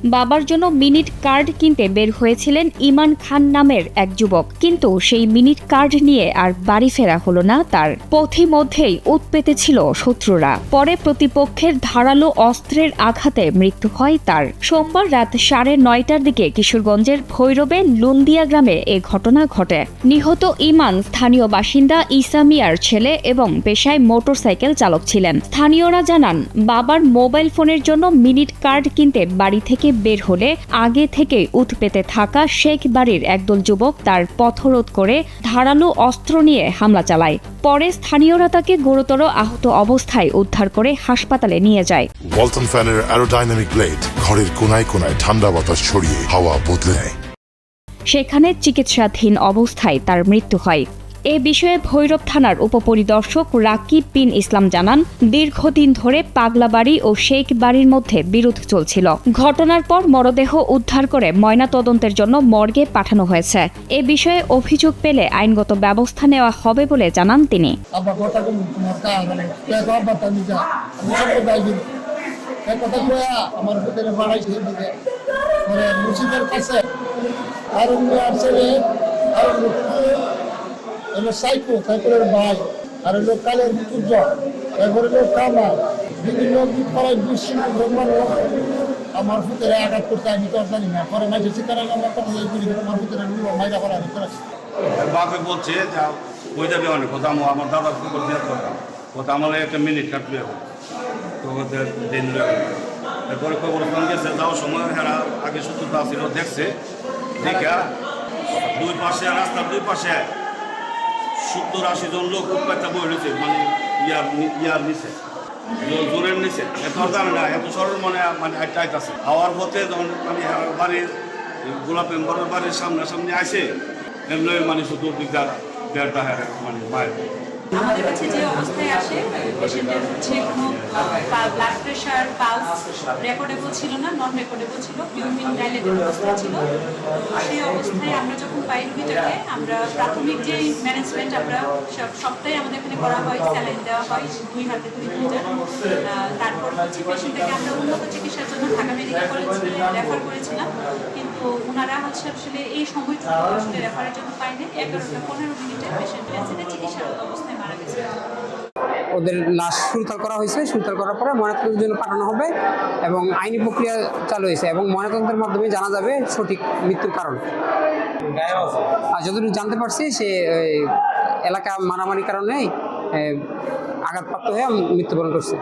বাবার জন্য minute card কিনতে বের হয়েছিলেন ইমান খান নামের এক যুবক, কিন্তু সেই মিনিট কার্ড নিয়ে আর বাড়ি ফেরা হলো না তার। পথিমধ্যেই উৎপেতে ছিল শত্রুরা। পরে প্রতিপক্ষের ধারালো অস্ত্রের আঘাতে মৃত্যু হয় তার। সোমবার রাত 9:30টার দিকে কিশোরগঞ্জের ভৈরবে লুন্দিয়া গ্রামে এ ঘটনা ঘটে। নিহত ইমান স্থানীয় বাসিন্দা ইসা মিয়ার ছেলে এবং পেশায় মোটরসাইকেল চালক ছিলেন। স্থানীয়রা জানান, বাবার মোবাইল ফোনের জন্য মিনিট কার্ড কিনতে বাড়ি থেকে বের হলে আগে থেকে উৎপেতে থাকা শেখ বাড়ির একদল যুবক তার পথরোধ করে ধারালো অস্ত্র নিয়ে হামলা চালায়। পরে স্থানীয়রা তাকে গুরুতর আহত অবস্থায় উদ্ধার করে হাসপাতালে নিয়ে যায়। ওয়ালটন ফ্যানের অ্যারোডাইনামিক ব্লেড ঘরের কোনায় কোনায় ঠান্ডা বাতাস ছড়িয়ে হাওয়া বদলে নেয়। সেখানে চিকিৎসাধীন অবস্থায় তার মৃত্যু হয়। এ বিষয়ে ভৈরব থানার উপপরিদর্শক রাকিব বিন ইসলাম জানান, দীর্ঘদিন ধরে পাগলাবাড়ি ও শেখ বাড়ির মধ্যে বিরোধ চলছিল। ঘটনার পর মরদেহ উদ্ধার করে ময়নাতদন্তের জন্য মর্গে পাঠানো হয়েছে। এ বিষয়ে অভিযোগ পেলে আইনগত ব্যবস্থা নেওয়া হবে বলে জানান তিনি। সাইকেলের ভাই আর হলো কালের সূর্য, এরপরে হলো কামা, বিভিন্ন আমার ভিতরে আঘাত করতে আমি তো জানি না। পরে মাঝে শিকারা আমার ভিতরে মাইরা করা বাপে বলছে যা বই যাবে অনেক কথা আমার দাদার উপর দিয়ে করতাম কথা আমার একটা মিনিট কাটবে তো দিন এরপরে কবরস্থান গেছে যাওয়ার সময় হেরা আগে শত্রুতা ছিল দেখছে দেখা দুই পাশে রাস্তার দুই পাশে 70-80 জন লোক উৎপাদটা বই রয়েছে, মানে ইয়ার নিচে জোরের নিচে এত জানে না, এত সরল মানে টাইট আছে। হওয়ার পথে যখন মানে বাড়ির গোলাপ মেম্বারের বাড়ির সামনাসামনি আসে এমনি মানে চতুর্দিকটা দেড়টা হ্যাঁ মানে বাইরে। আমাদের কাছে যে অবস্থায় আসে পেশেন্টের হচ্ছে কোনো ব্লাড প্রেশার পালস রেকর্ডেবল ছিল না, নন রেকর্ডেবল ছিল, বিউমিন ডাইলেটেড অবস্থা ছিল। সেই অবস্থায় আমরা যখন পাই রোগীটাকে, আমরা প্রাথমিক যে ম্যানেজমেন্ট আমরা সবটাই আমাদের এখানে করা হয়, স্যালাইন দেওয়া হয় 2 হাতে 2 লিটার। তারপর হচ্ছে পেশেন্টটাকে আমরা উন্নত চিকিৎসার জন্য ঢাকা মেডিকেল কলেজে রেফার করেছিলাম, কিন্তু ওনারা হচ্ছে আসলে এই সময়টুকু আসলে রেফারের জন্য পাইনি। 11-15 মিনিটে পেশেন্ট চিকিৎসার অবস্থায় মারা গেছে। ওদের লাশ সুরতাল করা হয়েছে, সুরতাল করার পরে ময়নাতদন্তের জন্য পাঠানো হবে এবং আইনি প্রক্রিয়া চালু হয়েছে এবং ময়নাতদন্তের মাধ্যমে জানা যাবে সঠিক মৃত্যুর কারণ। আর যতটুকু জানতে পারছি সে এলাকা মারামারির কারণে আঘাতপ্রাপ্ত হয়ে মৃত্যুবরণ করছে।